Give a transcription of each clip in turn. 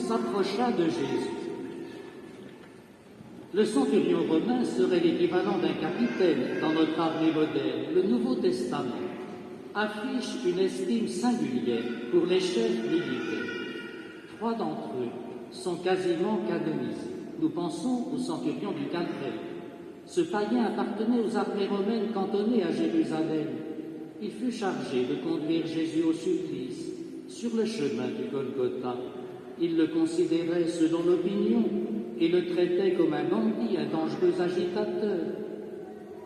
s'approcha de Jésus. Le centurion romain serait l'équivalent d'un capitaine dans notre armée moderne. Le Nouveau Testament affiche une estime singulière pour les chefs militaires. 3 d'entre eux sont quasiment canonisés. Nous pensons au centurion du Calvaire. Ce païen appartenait aux armées romaines cantonnées à Jérusalem. Il fut chargé de conduire Jésus au supplice, sur le chemin du Golgotha. Il le considérait selon l'opinion et le traitait comme un bandit, un dangereux agitateur.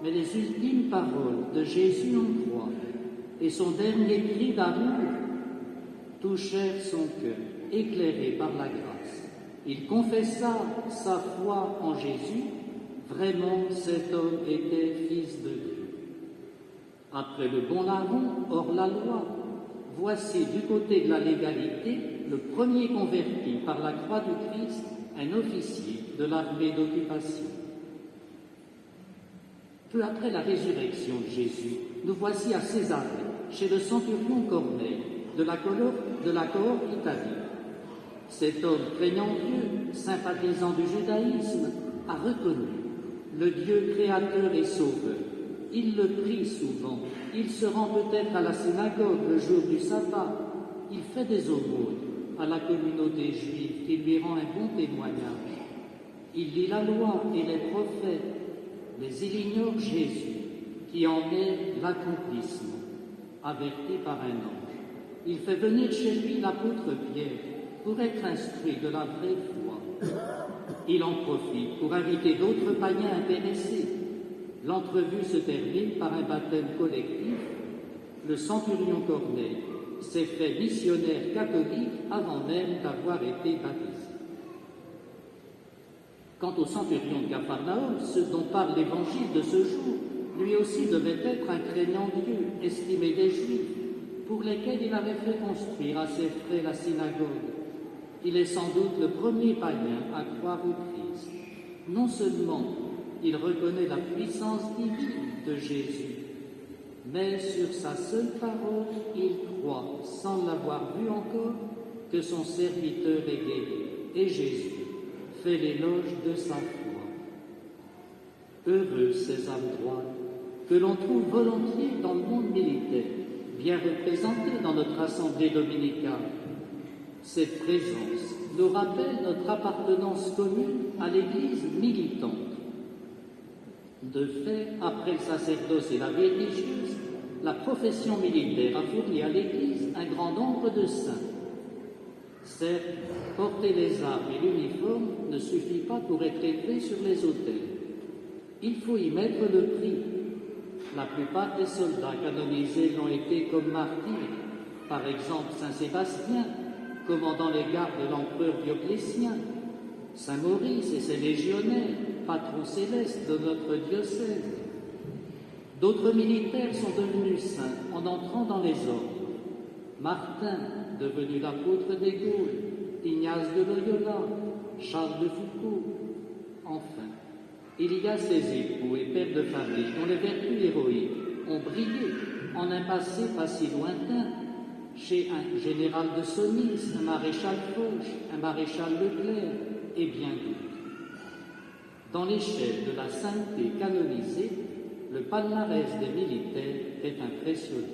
Mais les ultimes paroles de Jésus en croix et son dernier cri d'amour touchèrent son cœur, éclairé par la grâce. Il confessa sa foi en Jésus. Vraiment, cet homme était fils de Dieu. Après le bon larron, hors la loi, voici du côté de la légalité le premier converti par la croix du Christ, un officier de l'armée d'occupation. Peu après la résurrection de Jésus, nous voici à Césarée, chez le centurion Corneille, de la cohorte italienne. Cet homme craignant Dieu, sympathisant du judaïsme, a reconnu le Dieu créateur et sauveur. Il le prie souvent, il se rend peut-être à la synagogue le jour du sabbat, il fait des aumônes à la communauté juive qui lui rend un bon témoignage. Il lit la loi et les prophètes, mais il ignore Jésus qui en est l'accomplissement, averti par un ange. Il fait venir chez lui l'apôtre Pierre pour être instruit de la vraie foi. Il en profite pour inviter d'autres païens intéressés. L'entrevue se termine par un baptême collectif. Le centurion Corneille s'est fait missionnaire catholique avant même d'avoir été baptisé. Quant au centurion de Capharnaüm, ce dont parle l'évangile de ce jour, lui aussi devait être un craignant Dieu, estimé des Juifs, pour lesquels il avait fait construire à ses frais la synagogue. Il est sans doute le premier païen à croire au Christ. Non seulement il reconnaît la puissance divine de Jésus, mais sur sa seule parole, il croit, sans l'avoir vu encore, que son serviteur est guéri. Et Jésus fait l'éloge de sa foi. Heureux ces âmes droites que l'on trouve volontiers dans le monde militaire, bien représentées dans notre assemblée dominicale. Cette présence nous rappelle notre appartenance commune à l'Église militante. De fait, après le sacerdoce et la vie religieuse, la profession militaire a fourni à l'Église un grand nombre de saints. Certes, porter les armes et l'uniforme ne suffit pas pour être élevé sur les autels. Il faut y mettre le prix. La plupart des soldats canonisés l'ont été comme martyrs. Par exemple, Saint Sébastien, commandant les gardes de l'empereur Dioclétien, Saint Maurice et ses légionnaires, patron céleste de notre diocèse. D'autres militaires sont devenus saints en entrant dans les ordres. Martin, devenu l'apôtre des Gaules, Ignace de Loyola, Charles de Foucault. Enfin, il y a ces époux et pères de famille dont les vertus héroïques ont brillé en un passé pas si lointain, chez un général de Sonis, un maréchal Foch, un maréchal Leclerc et bien d'autres. Dans l'échelle de la sainteté canonisée, le palmarès des militaires est impressionnant.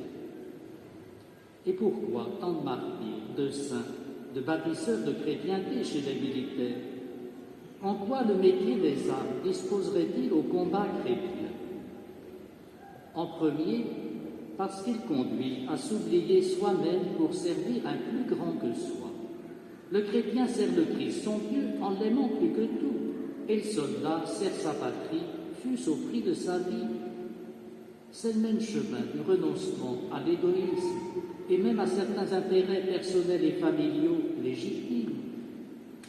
Et pourquoi tant de martyrs, de saints, de bâtisseurs de chrétienté chez les militaires? En quoi le métier des armes disposerait-il au combat chrétien? En premier, parce qu'il conduit à s'oublier soi-même pour servir un plus grand que soi. Le chrétien sert le Christ, son Dieu, en l'aimant plus que tout, et le soldat sert sa patrie, fût-ce au prix de sa vie. C'est le même chemin du renoncement à l'égoïsme et même à certains intérêts personnels et familiaux légitimes.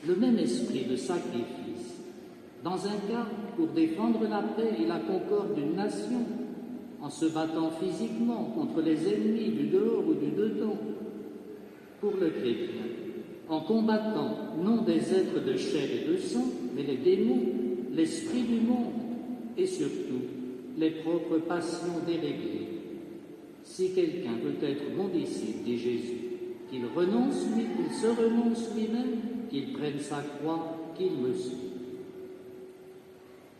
Le même esprit de sacrifice, dans un cas pour défendre la paix et la concorde d'une nation, en se battant physiquement contre les ennemis du dehors ou du dedans. Pour le chrétien, en combattant non des êtres de chair et de sang, mais les démons, l'esprit du monde et surtout les propres passions déréglées. Si quelqu'un veut être mon disciple, dit Jésus, qu'il se renonce lui-même qu'il prenne sa croix, qu'il me suive.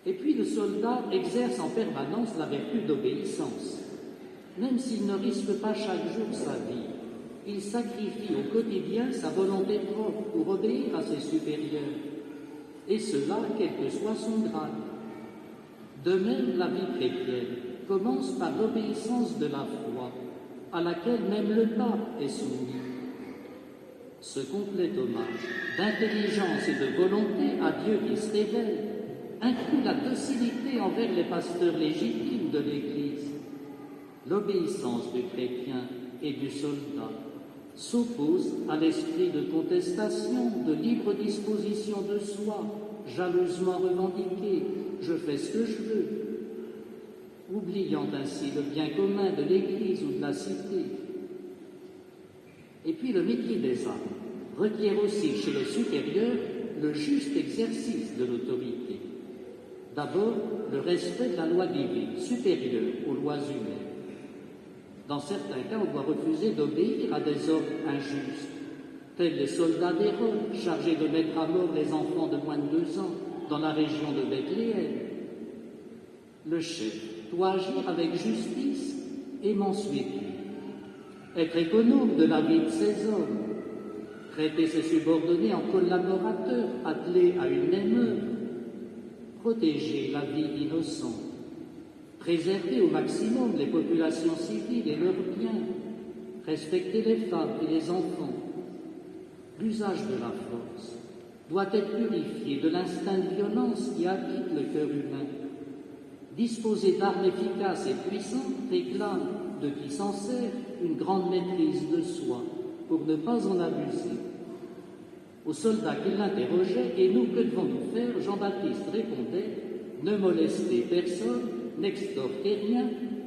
Et puis le soldat exerce en permanence la vertu d'obéissance. Même s'il ne risque pas chaque jour sa vie, il sacrifie au quotidien sa volonté propre pour obéir à ses supérieurs, et cela quel que soit son grade. De même, la vie chrétienne commence par l'obéissance de la foi, à laquelle même le pape est soumis. Ce complet hommage d'intelligence et de volonté à Dieu qui se révèle inclut la docilité envers les pasteurs légitimes de l'Église. L'obéissance du chrétien et du soldat s'oppose à l'esprit de contestation, de libre disposition de soi, jalousement revendiqué, je fais ce que je veux, oubliant ainsi le bien commun de l'Église ou de la cité. Et puis le métier des armes requiert aussi chez les supérieurs le juste exercice de l'autorité. D'abord, le respect de la loi divine, supérieure aux lois humaines. Dans certains cas, on doit refuser d'obéir à des ordres injustes, tels les soldats d'Hérode chargés de mettre à mort les enfants de moins de 2 ans dans la région de Bethléem. Le chef doit agir avec justice et mansuétude, être économe de la vie de ses hommes, traiter ses subordonnés en collaborateurs attelés à une même œuvre, protéger la vie d'innocents, préserver au maximum les populations civiles et leurs biens, respecter les femmes et les enfants. L'usage de la force doit être purifié de l'instinct de violence qui habite le cœur humain. Disposer d'armes efficaces et puissantes réclame de qui s'en sert une grande maîtrise de soi pour ne pas en abuser. Au soldat qui l'interrogeait, « Et nous, que devons-nous faire ?» Jean-Baptiste répondait, « Ne molestez personne, n'extorquez rien,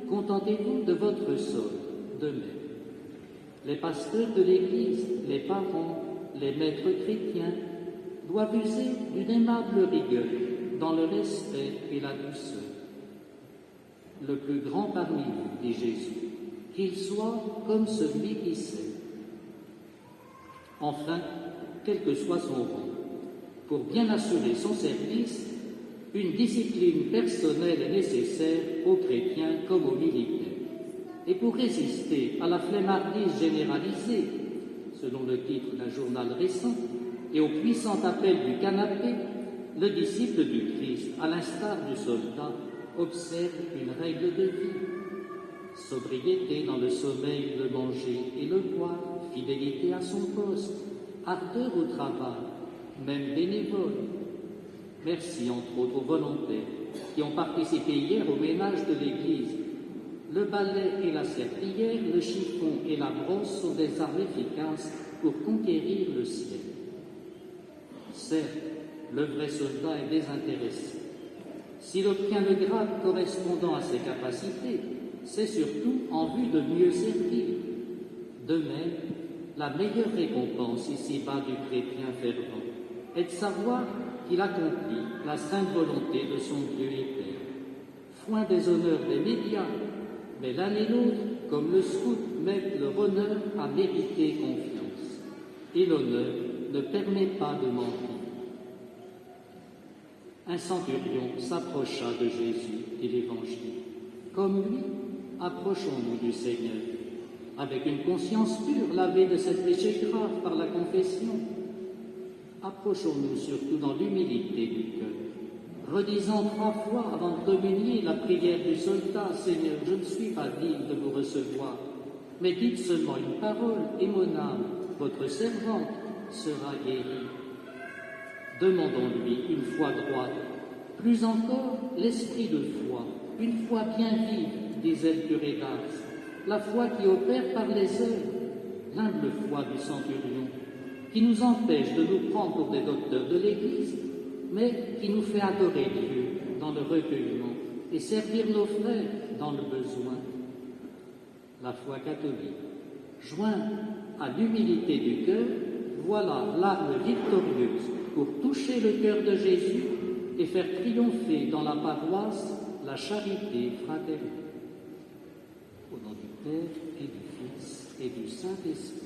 contentez-vous de votre solde. » De même, les pasteurs de l'Église, les parents, les maîtres chrétiens doivent user d'une aimable rigueur dans le respect et la douceur. Le plus grand parmi vous, dit Jésus, qu'il soit comme celui qui sait. Enfin, quel que soit son rang, pour bien assurer son service, une discipline personnelle est nécessaire aux chrétiens comme aux militaires. Et pour résister à la flemmardise généralisée, selon le titre d'un journal récent, et au puissant appel du canapé, le disciple du Christ, à l'instar du soldat, observe une règle de vie. Sobriété dans le sommeil, le manger et le boire, fidélité à son poste, ardeur au travail, même bénévole. Merci entre autres aux volontaires qui ont participé hier au ménage de l'Église. Le balai et la serpillière, le chiffon et la brosse sont des armes efficaces pour conquérir le ciel. Certes, le vrai soldat est désintéressé. S'il obtient le grade correspondant à ses capacités, c'est surtout en vue de mieux servir. De même, la meilleure récompense ici-bas du chrétien fervent est de savoir qu'il accomplit la sainte volonté de son Dieu et Père. Foin des honneurs des médias, mais l'un et l'autre, comme le scout, mettent leur honneur à mériter confiance. Et l'honneur ne permet pas de mentir. Un centurion s'approcha de Jésus et l'Évangile. Comme lui, approchons-nous du Seigneur, avec une conscience pure, lavée de cette péché grave par la confession. Approchons-nous surtout dans l'humilité du cœur, redisant 3 fois avant de communier la prière du soldat, « Seigneur, je ne suis pas digne de vous recevoir, mais dites seulement une parole, et mon âme, votre servante, sera guérie. » Demandons-lui une foi droite, plus encore l'esprit de foi, une foi bien vive, disait le curé d'Ars, la foi qui opère par les œuvres, l'humble foi du centurion, qui nous empêche de nous prendre pour des docteurs de l'Église, mais qui nous fait adorer Dieu dans le recueillement et servir nos frères dans le besoin. La foi catholique, jointe à l'humilité du cœur, voilà l'arme victorieuse pour toucher le cœur de Jésus et faire triompher dans la paroisse la charité fraternelle. Au nom du Père et du Fils et du Saint-Esprit.